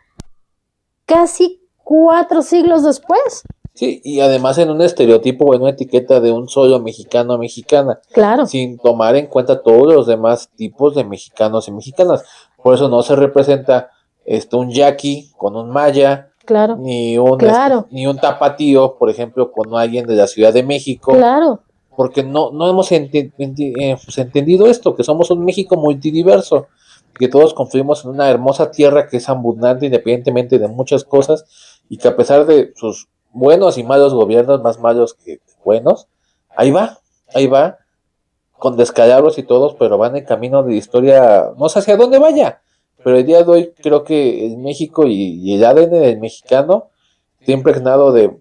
casi 4 siglos después. Sí, y además en un estereotipo o en una etiqueta de un solo mexicano o mexicana. Claro. Sin tomar en cuenta todos los demás tipos de mexicanos y mexicanas. Por eso no se representa un yaqui con un maya. Claro. Ni un tapatío, por ejemplo, con alguien de la Ciudad de México. Claro. Porque no hemos entendido esto, que somos un México multidiverso, que todos confluimos en una hermosa tierra que es abundante independientemente de muchas cosas, y que a pesar de sus buenos y malos gobiernos, más malos que buenos, ahí va, con descalabros y todos, pero van en camino de historia, no sé hacia dónde vaya, pero el día de hoy creo que el México y el ADN del mexicano está impregnado de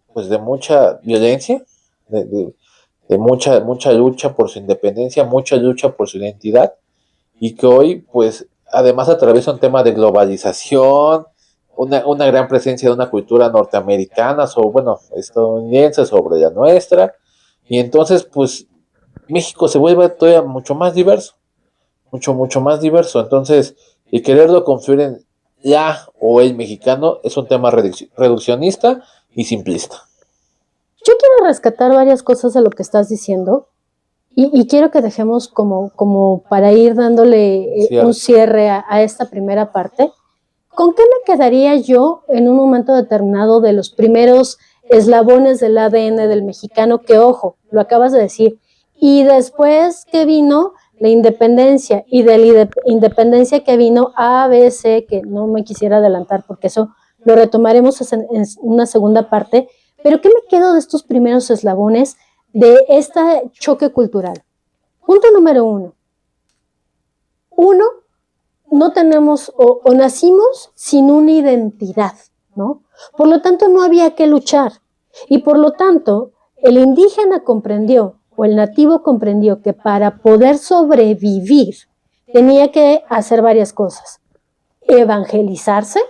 mucha violencia, de mucha lucha por su independencia, mucha lucha por su identidad, y que hoy, pues, además atraviesa un tema de globalización, una gran presencia de una cultura norteamericana, estadounidense sobre la nuestra, y entonces, pues, México se vuelve todavía mucho más diverso, mucho más diverso. Entonces, y quererlo construir en la o el mexicano es un tema reduccionista y simplista. Yo quiero rescatar varias cosas de lo que estás diciendo y quiero que dejemos como para ir dándole un cierre a esta primera parte. ¿Con qué me quedaría yo en un momento determinado de los primeros eslabones del ADN del mexicano? Que, ojo, lo acabas de decir. Y después que vino la independencia, y de la independencia que vino ABC, que no me quisiera adelantar porque eso lo retomaremos en una segunda parte. Pero ¿qué me quedo de estos primeros eslabones de este choque cultural? Punto número 1. No tenemos o nacimos sin una identidad, ¿no? Por lo tanto, no había que luchar. Y por lo tanto, el indígena comprendió, o el nativo comprendió, que para poder sobrevivir tenía que hacer varias cosas. Evangelizarse,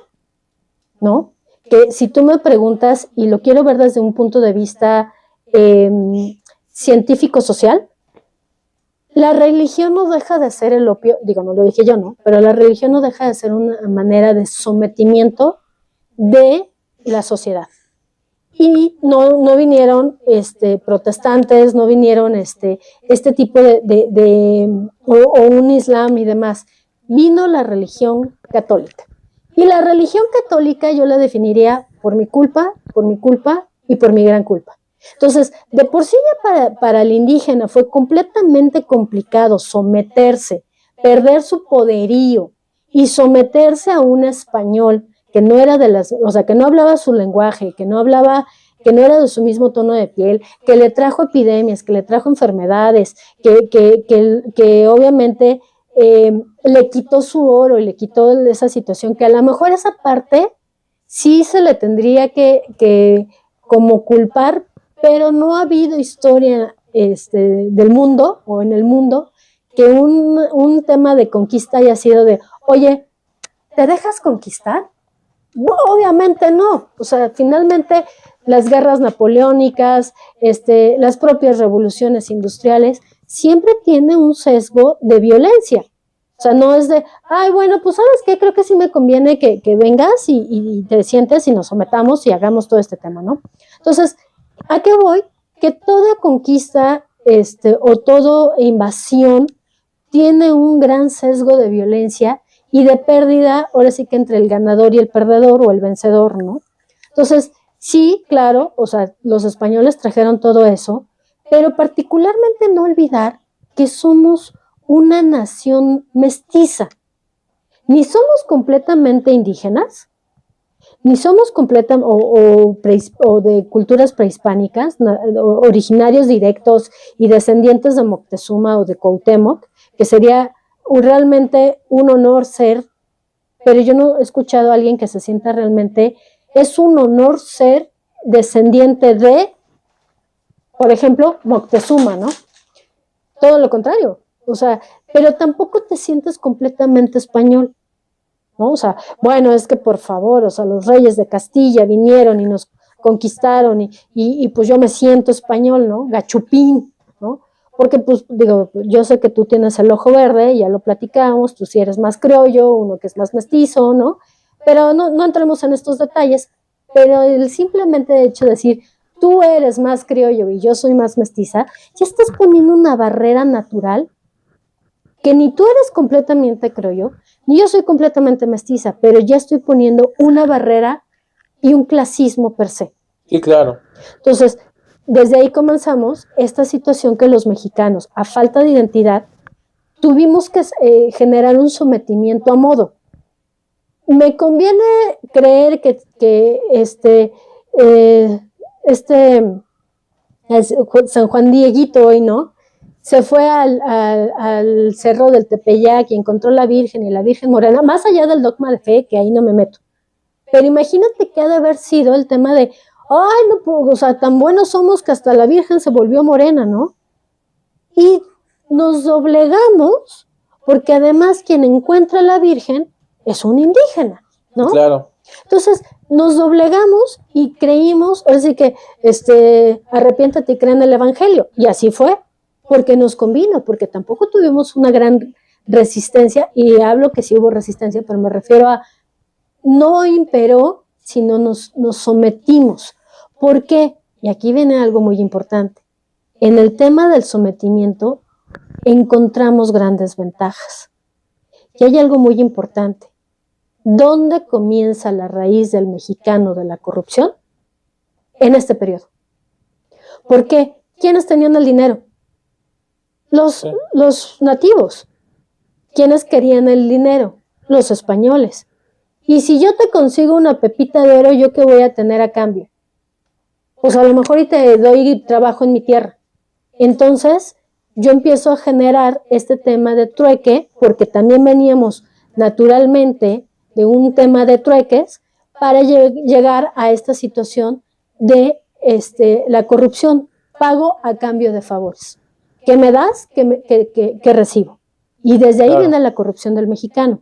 ¿no? Que si tú me preguntas, y lo quiero ver desde un punto de vista científico-social, la religión no deja de ser el opio, no lo dije yo, ¿no? Pero la religión no deja de ser una manera de sometimiento de la sociedad. Y no vinieron protestantes, no vinieron este tipo o un islam y demás. Vino la religión católica. Y la religión católica yo la definiría por mi culpa y por mi gran culpa. Entonces, de por sí ya para el indígena fue completamente complicado someterse, perder su poderío y someterse a un español que no era que no hablaba su lenguaje, que no era de su mismo tono de piel, que le trajo epidemias, que le trajo enfermedades, que obviamente le quitó su oro y le quitó esa situación, que a lo mejor esa parte sí se le tendría que como culpar, pero no ha habido historia del mundo o en el mundo que un tema de conquista haya sido de, oye, ¿te dejas conquistar? No, obviamente no. O sea, finalmente las guerras napoleónicas, las propias revoluciones industriales, siempre tienen un sesgo de violencia. O sea, no es de, ay, bueno, pues ¿sabes qué? Creo que sí me conviene que vengas y te sientes y nos sometamos y hagamos todo este tema, ¿no? Entonces, ¿a qué voy? Que toda conquista o toda invasión tiene un gran sesgo de violencia y de pérdida, ahora sí que entre el ganador y el perdedor o el vencedor, ¿no? Entonces, sí, claro, o sea, los españoles trajeron todo eso, pero particularmente no olvidar que somos una nación mestiza. Ni somos completamente indígenas, ni somos o de culturas prehispánicas, originarios directos y descendientes de Moctezuma o de Cuauhtémoc, que sería realmente un honor ser, pero yo no he escuchado a alguien que se sienta realmente, es un honor ser descendiente de, por ejemplo, Moctezuma, ¿no? Todo lo contrario, o sea, pero tampoco te sientes completamente español, ¿no? O sea, bueno, es que por favor, o sea, los reyes de Castilla vinieron y nos conquistaron y pues yo me siento español, ¿no? Gachupín, ¿no? Porque pues digo, yo sé que tú tienes el ojo verde, ya lo platicamos, tú sí eres más criollo, uno que es más mestizo, ¿no? Pero no entremos en estos detalles, pero el simplemente hecho de decir, tú eres más criollo y yo soy más mestiza, ya estás poniendo una barrera natural que ni tú eres completamente criollo, ni yo soy completamente mestiza, pero ya estoy poniendo una barrera y un clasismo per se. Sí, claro. Entonces, desde ahí comenzamos esta situación que los mexicanos, a falta de identidad, tuvimos que generar un sometimiento a modo. Me conviene creer que San Juan Dieguito hoy, ¿no? Se fue al cerro del Tepeyac y encontró la Virgen y la Virgen Morena, más allá del dogma de fe, que ahí no me meto. Pero imagínate que ha de haber sido el tema de, ay, no, pues, o sea, tan buenos somos que hasta la Virgen se volvió morena, ¿no? Y nos doblegamos, porque además quien encuentra a la Virgen es un indígena, ¿no? Claro. Entonces, nos doblegamos y creímos, así que, arrepiéntate y cree en el Evangelio. Y así fue, porque nos convino, porque tampoco tuvimos una gran resistencia, y hablo que sí hubo resistencia, pero me refiero a, no imperó, sino nos sometimos. ¿Por qué? Y aquí viene algo muy importante. En el tema del sometimiento encontramos grandes ventajas. Y hay algo muy importante. ¿Dónde comienza la raíz del mexicano de la corrupción? En este periodo. ¿Por qué? ¿Quiénes tenían el dinero? Los nativos. ¿Quiénes querían el dinero? Los españoles. Y si yo te consigo una pepita de oro, ¿yo qué voy a tener a cambio? Pues a lo mejor y te doy trabajo en mi tierra. Entonces, yo empiezo a generar este tema de trueque, porque también veníamos naturalmente de un tema de trueques para llegar a esta situación de la corrupción. Pago a cambio de favores. ¿Qué me das? ¿Qué recibo? Y desde ahí viene la corrupción del mexicano.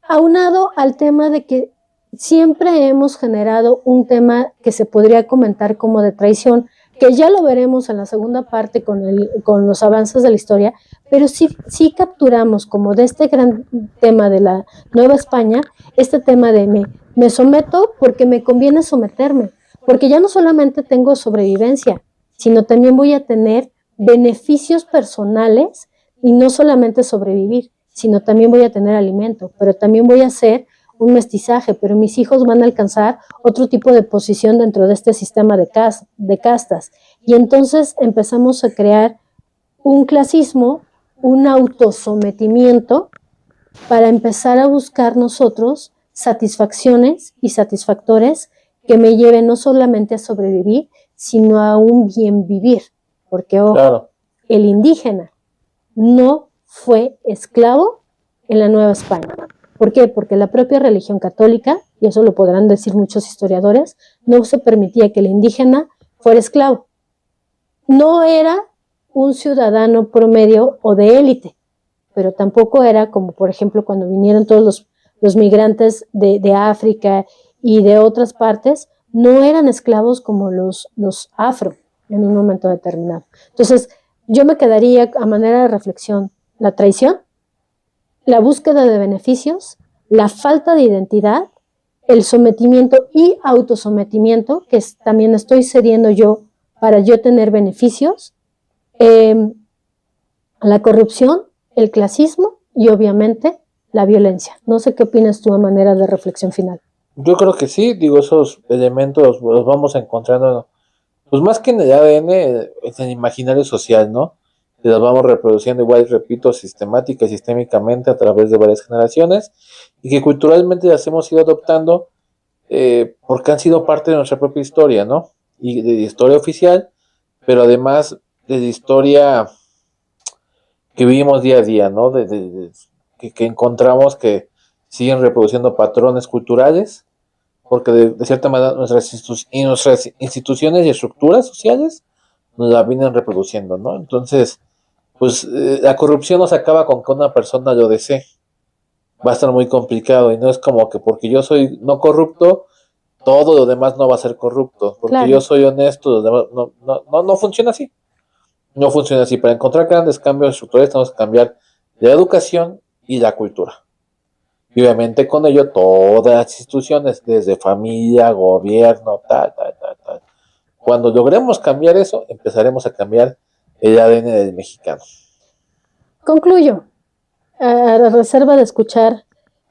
Aunado al tema de que siempre hemos generado un tema que se podría comentar como de traición, que ya lo veremos en la segunda parte con los avances de la historia, pero sí capturamos como de este gran tema de la Nueva España, este tema de me someto porque me conviene someterme, porque ya no solamente tengo sobrevivencia, sino también voy a tener beneficios personales y no solamente sobrevivir, sino también voy a tener alimento, pero también voy a hacer un mestizaje, pero mis hijos van a alcanzar otro tipo de posición dentro de este sistema de castas. Y entonces empezamos a crear un clasismo, un autosometimiento para empezar a buscar nosotros satisfacciones y satisfactores que me lleven no solamente a sobrevivir, sino a un bien vivir. Porque, ojo, claro, el indígena no fue esclavo en la Nueva España. ¿Por qué? Porque la propia religión católica, y eso lo podrán decir muchos historiadores, no se permitía que el indígena fuera esclavo. No era un ciudadano promedio o de élite, pero tampoco era como, por ejemplo, cuando vinieron todos los migrantes de África y de otras partes, no eran esclavos como los afro en un momento determinado. Entonces, yo me quedaría a manera de reflexión, la traición, la búsqueda de beneficios, la falta de identidad, el sometimiento y autosometimiento, que también estoy cediendo yo para yo tener beneficios, la corrupción, el clasismo y obviamente la violencia. No sé qué opinas tú a manera de reflexión final. Yo creo que sí, digo, esos elementos los vamos encontrando, pues más que en el ADN, en el imaginario social, ¿no? Y los vamos reproduciendo igual, repito, sistemática y sistémicamente a través de varias generaciones, y que culturalmente las hemos ido adoptando porque han sido parte de nuestra propia historia, ¿no? Y de la historia oficial, pero además de la historia que vivimos día a día, ¿no? Que encontramos que siguen reproduciendo patrones culturales, porque de cierta manera nuestras instituciones y estructuras sociales nos la vienen reproduciendo, ¿no? Entonces, pues la corrupción no se acaba con que una persona lo desee. Va a estar muy complicado y no es como que porque yo soy no corrupto, todo lo demás no va a ser corrupto. Porque claro, yo soy honesto, los demás no funciona así. No funciona así. Para encontrar grandes cambios estructurales tenemos que cambiar la educación y la cultura. Y obviamente con ello todas las instituciones, desde familia, gobierno, tal. Cuando logremos cambiar eso, empezaremos a cambiar el ADN del mexicano. Concluyo, a reserva de escuchar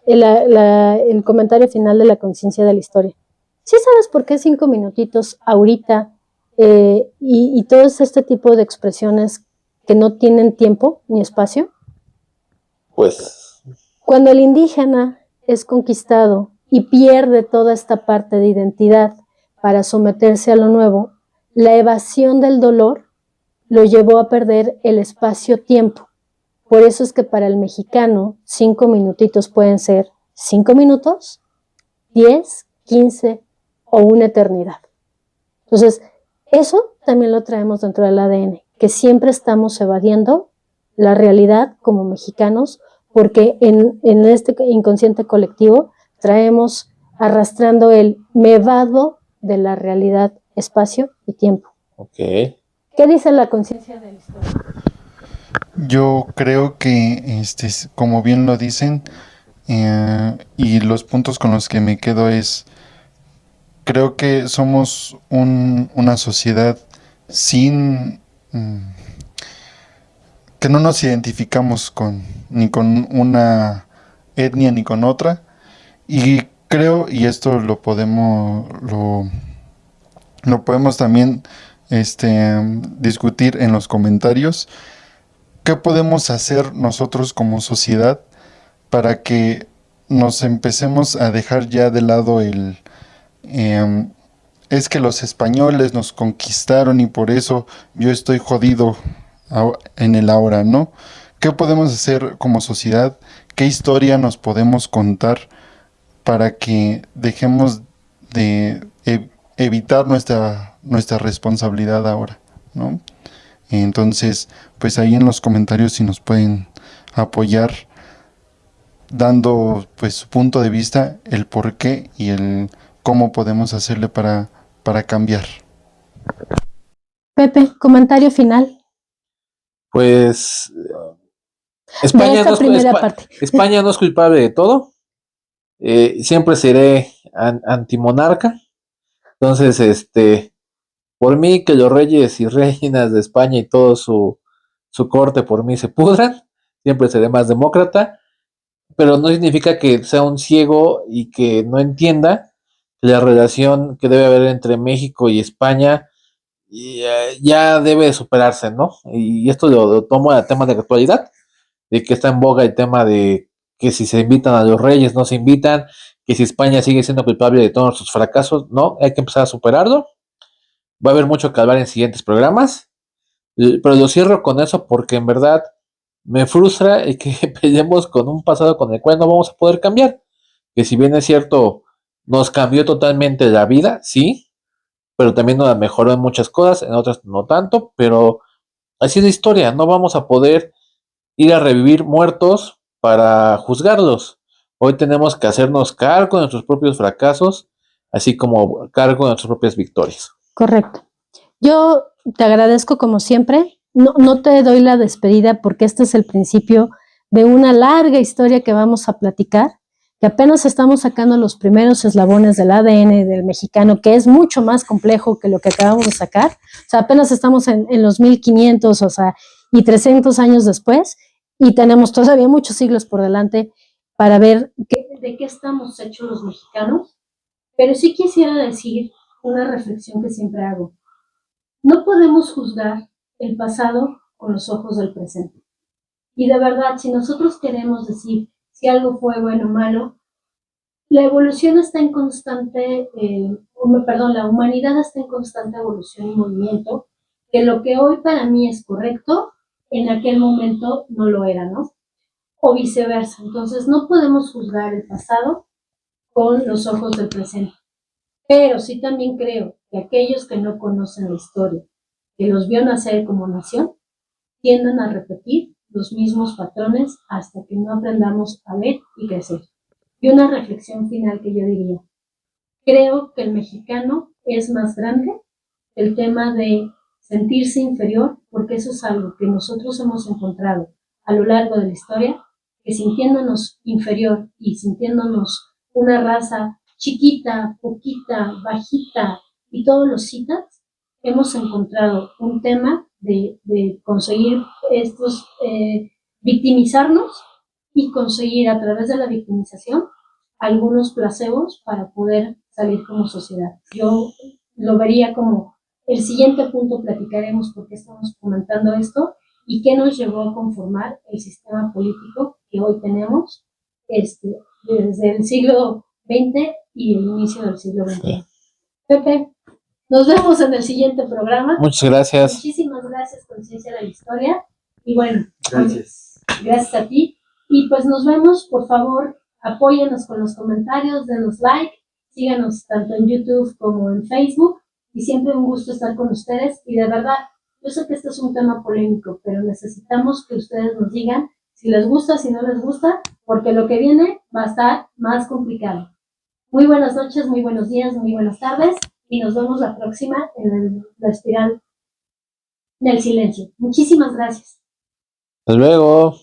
el comentario final de la conciencia de la historia. ¿Sí sabes por qué 5 minutitos ahorita y todo este tipo de expresiones que no tienen tiempo ni espacio? Pues cuando el indígena es conquistado y pierde toda esta parte de identidad para someterse a lo nuevo, la evasión del dolor lo llevó a perder el espacio-tiempo. Por eso es que para el mexicano 5 minutitos pueden ser 5 minutos, 10, 15 o una eternidad. Entonces, eso también lo traemos dentro del ADN, que siempre estamos evadiendo la realidad como mexicanos, porque en este inconsciente colectivo traemos arrastrando el me evado de la realidad, espacio y tiempo. Okay. ¿Qué dice la conciencia de la historia? Yo creo que, como bien lo dicen, y los puntos con los que me quedo es, creo que somos una sociedad sin... que no nos identificamos ni con una etnia ni con otra, y creo, y esto lo podemos también discutir en los comentarios, ¿qué podemos hacer nosotros como sociedad para que nos empecemos a dejar ya de lado es que los españoles nos conquistaron y por eso yo estoy jodido en el ahora, ¿no? ¿Qué podemos hacer como sociedad? ¿Qué historia nos podemos contar para que dejemos de evitar nuestra responsabilidad ahora, ¿no? Entonces, pues ahí en los comentarios si nos pueden apoyar dando pues su punto de vista, el por qué y el cómo podemos hacerle para cambiar. Pepe, comentario final Pues de España esta no es, primera parte. España no es culpable de todo. Siempre seré antimonarca. Entonces, por mí que los reyes y reinas de España y todo su corte por mí se pudran. Siempre seré más demócrata. Pero no significa que sea un ciego y que no entienda la relación que debe haber entre México y España ya debe superarse, ¿no? Y esto lo tomo a tema de actualidad, de que está en boga el tema de que si se invitan a los reyes, no se invitan, que si España sigue siendo culpable de todos sus fracasos, no, hay que empezar a superarlo. Va a haber mucho que hablar en siguientes programas, pero lo cierro con eso porque en verdad me frustra el que peleemos con un pasado con el cual no vamos a poder cambiar. Que si bien es cierto, nos cambió totalmente la vida, sí, pero también nos mejoró en muchas cosas, en otras no tanto, pero así es la historia, no vamos a poder ir a revivir muertos para juzgarlos. Hoy tenemos que hacernos cargo de nuestros propios fracasos, así como cargo de nuestras propias victorias. Correcto. Yo te agradezco como siempre. No te doy la despedida porque este es el principio de una larga historia que vamos a platicar, que apenas estamos sacando los primeros eslabones del ADN del mexicano, que es mucho más complejo que lo que acabamos de sacar. O sea, apenas estamos en los 1500, o sea, y 300 años después, y tenemos todavía muchos siglos por delante para ver de qué estamos hechos los mexicanos. Pero sí quisiera decir una reflexión que siempre hago. No podemos juzgar el pasado con los ojos del presente. Y de verdad, si nosotros queremos decir si algo fue bueno o malo, la evolución está en constante, la humanidad está en constante evolución y movimiento, que lo que hoy para mí es correcto, en aquel momento no lo era, ¿no? O viceversa. Entonces, no podemos juzgar el pasado con los ojos del presente. Pero sí también creo que aquellos que no conocen la historia, que los vio nacer como nación, tienden a repetir los mismos patrones hasta que no aprendamos a ver y crecer. Y una reflexión final que yo diría, creo que el mexicano es más grande el tema de sentirse inferior, porque eso es algo que nosotros hemos encontrado a lo largo de la historia, que sintiéndonos inferior y sintiéndonos una raza chiquita, poquita, bajita y todos los citas, hemos encontrado un tema de conseguir estos, victimizarnos y conseguir a través de la victimización algunos placebos para poder salir como sociedad. Yo lo vería como el siguiente punto, platicaremos por qué estamos comentando esto y qué nos llevó a conformar el sistema político que hoy tenemos desde el siglo XX y el inicio del siglo XXI. Pepe, nos vemos en el siguiente programa. Muchas gracias. Muchísimas gracias, Conciencia de la Historia. Y bueno, gracias a ti. Y pues nos vemos, por favor, apóyanos con los comentarios, denos like, síganos tanto en YouTube como en Facebook. Y siempre un gusto estar con ustedes. Y de verdad, yo sé que este es un tema polémico, pero necesitamos que ustedes nos digan si les gusta, si no les gusta, porque lo que viene va a estar más complicado. Muy buenas noches, muy buenos días, muy buenas tardes y nos vemos la próxima en la espiral del silencio. Muchísimas gracias. Hasta luego.